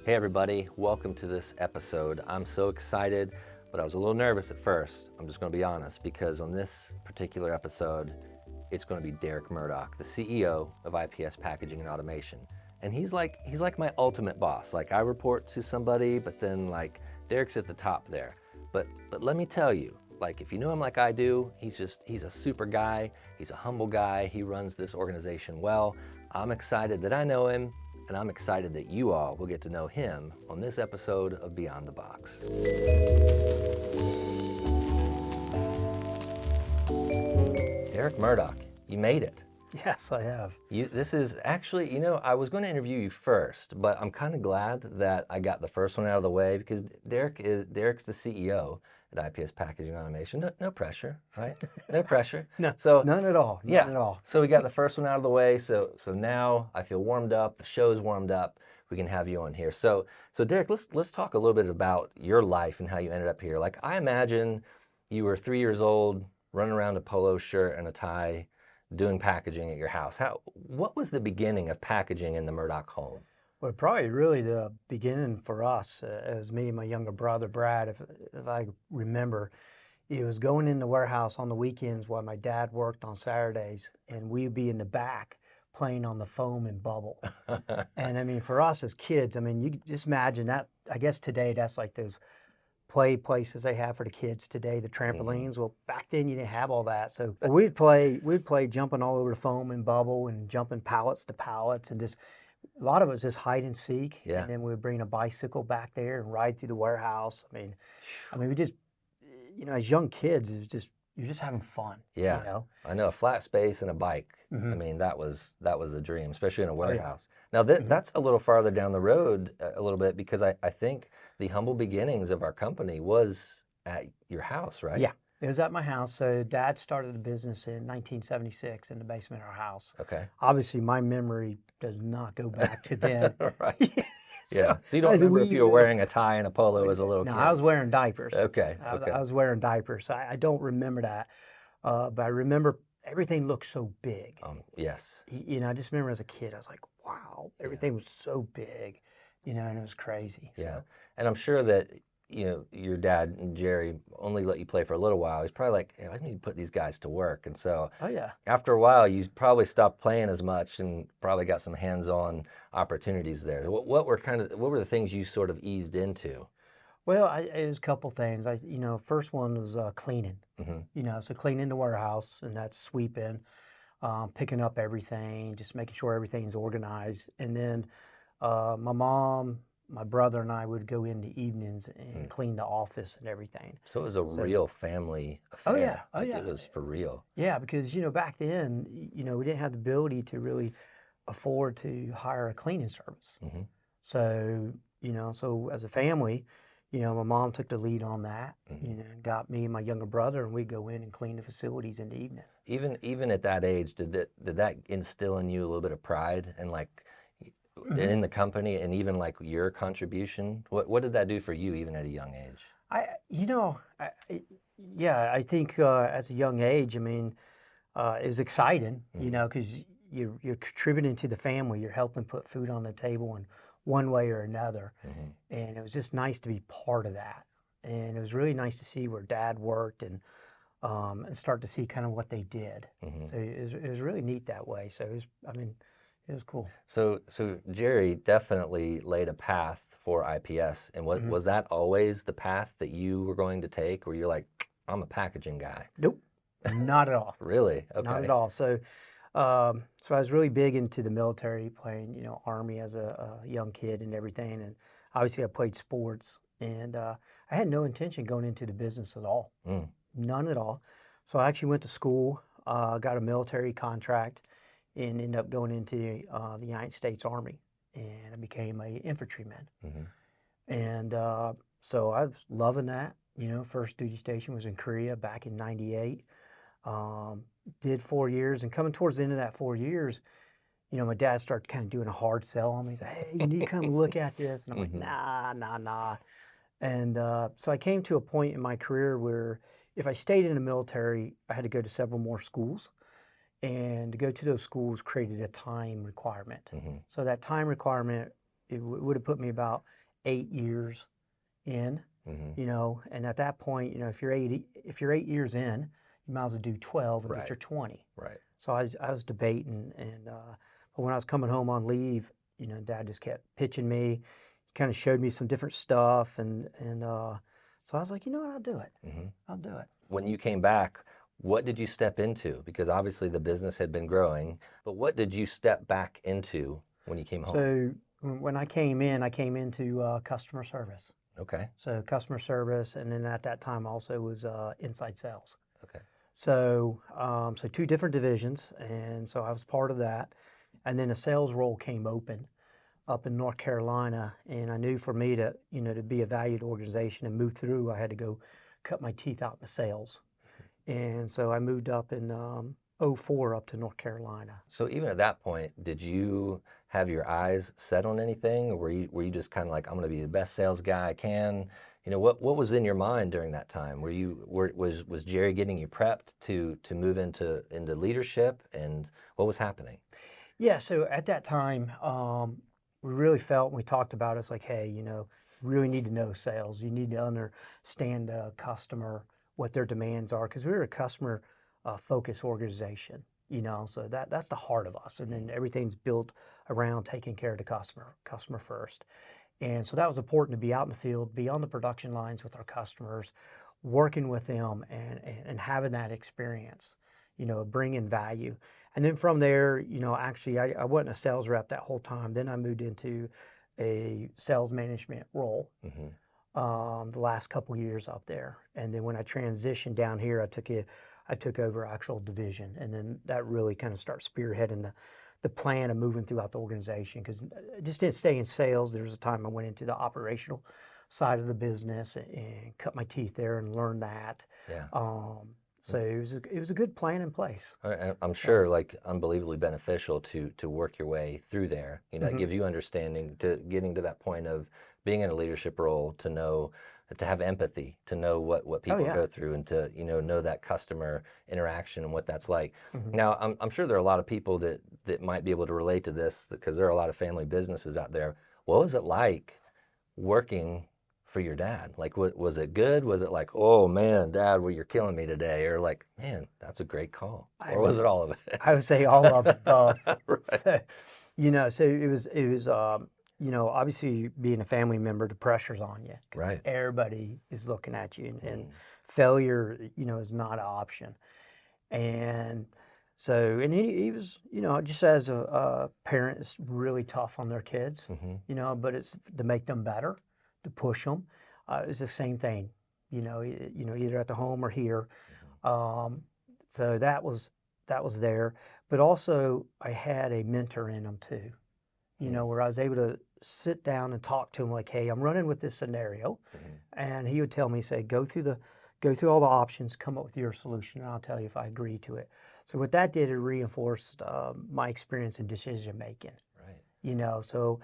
Hey everybody, welcome to this episode. I'm so excited, but I was a little nervous at first. I'm just going to be honest, because on this particular episode, it's going to be Derrick Murdock, the CEO of IPS Packaging and Automation. And he's like my ultimate boss. Like, I report to somebody, but then like Derrick's at the top there. But let me tell you, like, if you know him like I do, he's a super guy. He's a humble guy. He runs this organization well. I'm excited that I know him, and I'm excited that you all will get to know him on this episode of Beyond the Box. Derrick Murdock, you made it. Yes, I have. This is actually, I was going to interview you first, but I'm kind of glad that I got the first one out of the way, because Derrick's the CEO at IPS Packaging Automation. No pressure, right? No pressure. No, So none at all. None at all. So we got the first one out of the way. So now I feel warmed up. The show's warmed up. We can have you on here. So Derrick, let's talk a little bit about your life and how you ended up here. Like, I imagine you were 3 years old, running around a polo shirt and a tie, doing packaging at your house. What was the beginning of packaging in the Murdock home? Well, probably really the beginning for us, as me and my younger brother, Brad, if I remember, it was going in the warehouse on the weekends while my dad worked on Saturdays, and we'd be in the back playing on the foam and bubble. And I mean, for us as kids, I mean, you just imagine that. I guess today that's like those play places they have for the kids today, the trampolines. Well, back then you didn't have all that. So we'd play jumping all over the foam and bubble and jumping pallets to pallets, and just a lot of it was just hide and seek. Yeah. And then we'd bring a bicycle back there and ride through the warehouse. I mean, we just, as young kids, it was just, you're just having fun. Yeah. I know, a flat space and a bike. I mean, that was the dream, especially in a warehouse. Now that's a little farther down the road a little bit, because I think the humble beginnings of our company was at your house, right? Yeah, it was at my house. So Dad started the business in 1976 in the basement of our house. Okay. Obviously, my memory does not go back to then. Right. Yeah. So you don't remember if you were wearing a tie and a polo as a little kid? No, I was wearing diapers. Okay. I was wearing diapers. I don't remember that. But I remember everything looked so big. Yes. I just remember as a kid, I was like, wow, everything was so big, and it was crazy. Yeah. So. And I'm sure that, your dad and Jerry only let you play for a little while. He's probably like, hey, I need to put these guys to work. And so after a while, you probably stopped playing as much and probably got some hands-on opportunities there. What were the things you sort of eased into? Well, it was a couple things. First one was cleaning. So cleaning the warehouse, and that's sweeping, picking up everything, just making sure everything's organized. And then my mom, my brother, and I would go in the evenings and clean the office and everything. So it was a real family affair. Oh yeah. It was for real. Yeah, because back then, we didn't have the ability to really afford to hire a cleaning service. So so as a family, my mom took the lead on that. Got me and my younger brother, and we'd go in and clean the facilities in the evening. Even at that age, did that instill in you a little bit of pride and in the company, and even like your contribution? What did that do for you even at a young age? I think as a young age, it was exciting, because you're contributing to the family. You're helping put food on the table in one way or another, and it was just nice to be part of that. And it was really nice to see where Dad worked and start to see kind of what they did. So it was really neat that way. So it was cool. So Jerry definitely laid a path for IPS, and was that always the path that you were going to take, or you're like, I'm a packaging guy? Nope, not at all. Really? Okay. Not at all. So I was really big into the military, playing Army as a young kid and everything, and obviously I played sports, and I had no intention going into the business at all, none at all. So I actually went to school, got a military contract, and ended up going into the United States Army, and I became an infantryman. And so I was loving that. First duty station was in Korea back in '98. Did 4 years, and coming towards the end of that 4 years, my dad started kind of doing a hard sell on me. He's like, hey, you need to come look at this. And I'm like, nah. And so I came to a point in my career where if I stayed in the military, I had to go to several more schools. And to go to those schools created a time requirement. So that time requirement would have put me about 8 years in, Hmm. and at that point, if you're 8 years in, you might as well do 12 and get Right. your 20. Right. So I was debating, but when I was coming home on leave, Dad just kept pitching me, kind of showed me some different stuff, and so I was like, you know what, I'll do it. Hmm. I'll do it. When you came back, what did you step into? Because obviously the business had been growing, but what did you step back into when you came home? So when I came in, I came into customer service. Okay. So customer service, and then at that time also was inside sales. Okay. So two different divisions, and so I was part of that. And then a sales role came open up in North Carolina, and I knew for me to be a valued organization and move through, I had to go cut my teeth out in sales. And so I moved up in '04 up to North Carolina. So even at that point, did you have your eyes set on anything, or were you just kind of like, I'm going to be the best sales guy I can? What was in your mind during that time? Was Jerry getting you prepped to move into leadership, and what was happening? Yeah, so at that time, we really felt, and we talked about it, it's like, hey, you really need to know sales. You need to understand the customer, what their demands are, because we're a customer focused organization, so that's the heart of us. And then everything's built around taking care of the customer first. And so that was important to be out in the field, be on the production lines with our customers, working with them and having that experience, bringing value. And then from there, actually, I wasn't a sales rep that whole time. Then I moved into a sales management role Hmm. the last couple years up there. And then when I transitioned down here, I took over actual division. And then that really kind of started spearheading the plan of moving throughout the organization, because I just didn't stay in sales. There was a time I went into the operational side of the business and cut my teeth there and learned that. Yeah. So it was a good plan in place. I'm So, sure, like, unbelievably beneficial to work your way through there. It mhm. gives you understanding to getting to that point of being in a leadership role, to have empathy, to know what Oh people yeah. go through, and to know that customer interaction and what that's like. Hmm. Now, I'm sure there are a lot of people that might be able to relate to this, because there are a lot of family businesses out there. What was it like working for your dad? Like, was it good? Was it like, oh man, Dad, well, you're killing me today? Or like, man, that's a great call? I Or was was it all of I would say all of the above. it? Right. So, so it was obviously being a family member, the pressure's on you because Right. everybody is looking at you, and Mm. failure, is not an option. And so, and he was, just as a parent, it's really tough on their kids, Hmm. but it's to make them better, to push them. It's the same thing, either at the home or here. Um, so that was there, but also I had a mentor in them too, Hmm. where I was able to sit down and talk to him like, hey, I'm running with this scenario, Hmm. and he would tell me, say, go through all the options, come up with your solution, and I'll tell you if I agree to it. So what that did, it reinforced my experience in decision making, Right. So,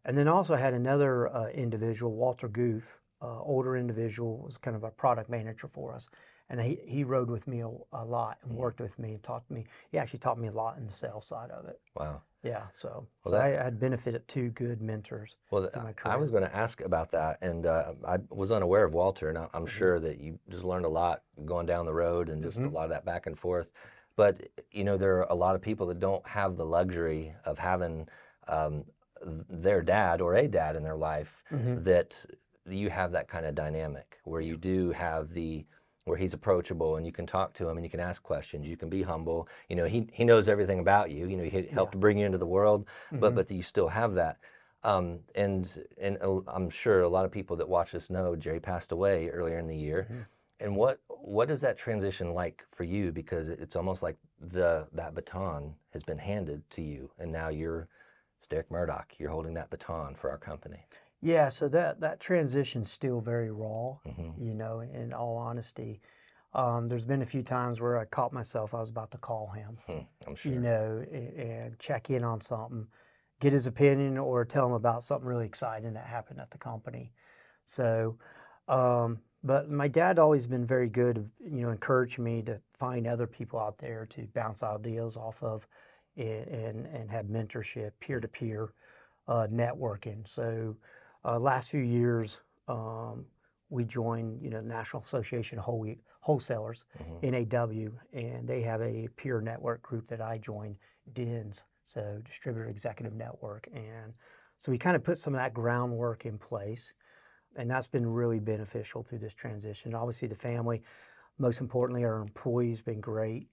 and then also I had another individual, Walter Goof, older individual, was kind of a product manager for us. And he rode with me a lot and Mm. worked with me and taught me. He actually taught me a lot in the sales side of it. Wow. Yeah, so Well, so I had benefited two good mentors well, through my I was career. going to ask about that, and I was unaware of Walter, and I'm Hmm. sure that you just learned a lot going down the road, and just a Hmm. lot of that back and forth. But there are a lot of people that don't have the luxury of having um, their dad or a dad in their life, Hmm. that you have that kind of dynamic where Yeah. you do have where he's approachable and you can talk to him and you can ask questions, you can be humble. He knows everything about you. He Yeah. helped bring you into the world, but Hmm. but you still have that. And I'm sure a lot of people that watch this know Jerry passed away earlier in the year. Hmm. And what is that transition like for you? Because it's almost like that baton has been handed to you, and now it's Derrick Murdock. You're holding that baton for our company. Yeah, so that transition's still very raw, Hmm. in all honesty. There's been a few times where I caught myself, I was about to call him, I'm sure. and check in on something, get his opinion, or tell him about something really exciting that happened at the company. So, but my dad always been very good, encouraging me to find other people out there to bounce ideas off of, and have mentorship, peer to peer. networking. So last few years, we joined, National Association of Wholesalers, NAW, and they have a peer network group that I joined, DINS, so Distributor Executive Network. And so we kind of put some of that groundwork in place, and that's been really beneficial through this transition. Obviously, the family, most importantly, our employees been great,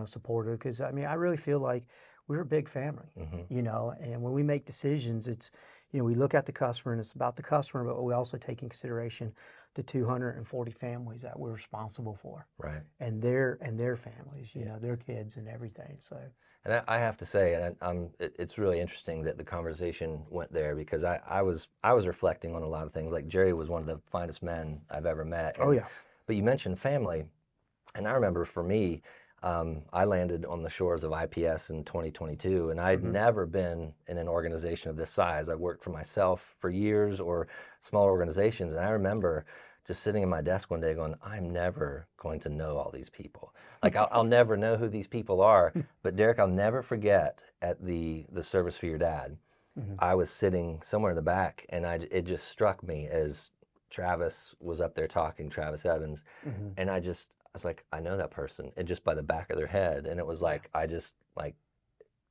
supportive, because I really feel like we're a big family, and when we make decisions, it's, we look at the customer and it's about the customer, but we also take in consideration the 240 families that we're responsible for, right? And their families, their kids and everything. So, and I have to say, and it's really interesting that the conversation went there, because I was reflecting on a lot of things. Like, Jerry was one of the finest men I've ever met. Oh yeah. But you mentioned family, and I remember for me, I landed on the shores of IPS in 2022, and I'd never been in an organization of this size. I've worked for myself for years or small organizations, and I remember just sitting at my desk one day going, I'm never going to know all these people. Like, I'll never know who these people are. But Derrick, I'll never forget at the Service for Your Dad, I was sitting somewhere in the back, and it just struck me as Travis was up there talking, Travis Evans, and I was like, I know that person, and just by the back of their head, and it was like,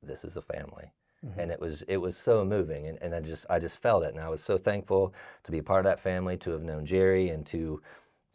this is a family. And it was so moving, and I just felt it, and I was so thankful to be a part of that family, to have known Jerry, and to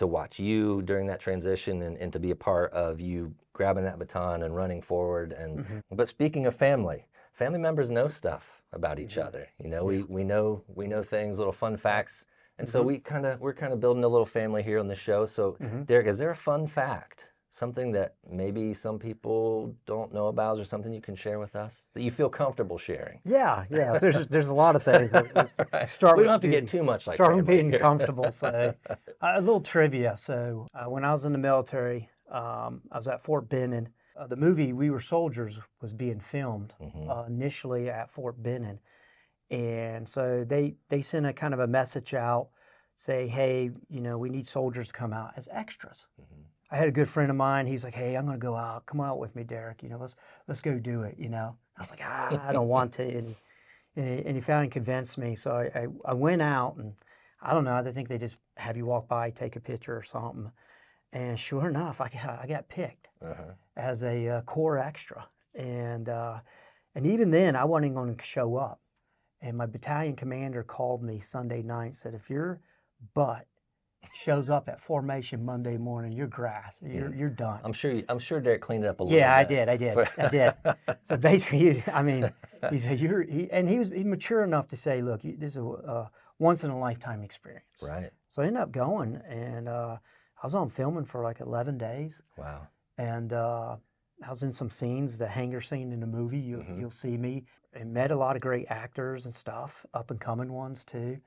watch you during that transition, and to be a part of you grabbing that baton and running forward. And but speaking of family members know stuff about each other. We know things, little fun facts, and so we're kind of building a little family here on the show. So Derrick, is there a fun fact? Something that maybe some people don't know about, or something you can share with us that you feel comfortable sharing? Yeah. There's a lot of things. Right. We don't have to get too much like start with being comfortable. So a little trivia. So when I was in the military, I was at Fort Benning. The movie We Were Soldiers was being filmed initially at Fort Benning, and so they sent a kind of a message out, say, hey, we need soldiers to come out as extras. I had a good friend of mine. He's like, hey, I'm going to go out. Come out with me, Derrick. Let's go do it. I was like, I don't want to. And he finally convinced me. So I went out, and I don't know. I think they just have you walk by, take a picture or something. And sure enough, I got picked as a core extra. And even then, I wasn't going to show up. And my battalion commander called me Sunday night, said, if your butt shows up at formation Monday morning, you're grass. You're done. I'm sure Derrick cleaned it up a little bit. Yeah, I did. So basically, he said he's mature enough to say, look, this is a once in a lifetime experience. Right. So I ended up going, and I was on filming for like 11 days. Wow. And I was in some scenes, the hangar scene in the movie. You'll see me, and met a lot of great actors and stuff, up and coming ones too.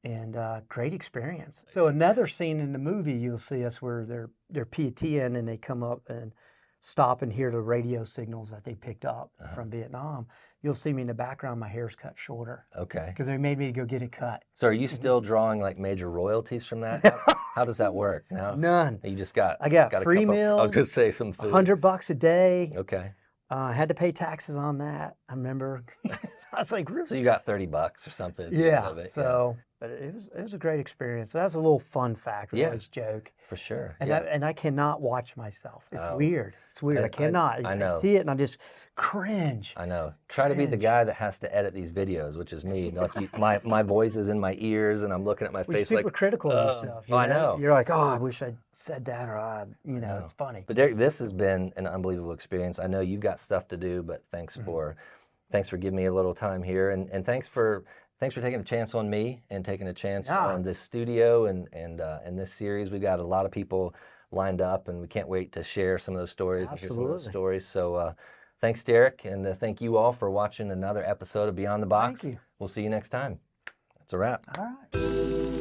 And great experience. So another scene in the movie, you'll see us where they're PTing, and they come up and stop and hear the radio signals that they picked up from Vietnam. You'll see me in the background. My hair's cut shorter. Okay. Because they made me go get it cut. So are you still drawing like major royalties from that? How does that work? No? None. You just got. I got free meals. I was gonna say some food. $100 a day. Okay. I had to pay taxes on that. I remember. So I was like, really? So you got $30 or something. Yeah. So. But it was a great experience. So that's a little fun fact. Yeah, always joke. For sure. And I cannot watch myself. It's weird. It's weird. I cannot. I know. I see it and I just cringe. I know. Try to be the guy that has to edit these videos, which is me. Like my voice is in my ears, and I'm looking at my face super like critical of yourself. I know. You're like, I wish I'd said that, or it's funny. But Derrick, this has been an unbelievable experience. I know you've got stuff to do, but thanks for giving me a little time here, and thanks for taking a chance on me and taking a chance on this studio and this series. We got a lot of people lined up, and we can't wait to share some of those stories. Absolutely. And hear some of those stories. So thanks, Derrick, and thank you all for watching another episode of Beyond the Box. Thank you. We'll see you next time. That's a wrap. All right.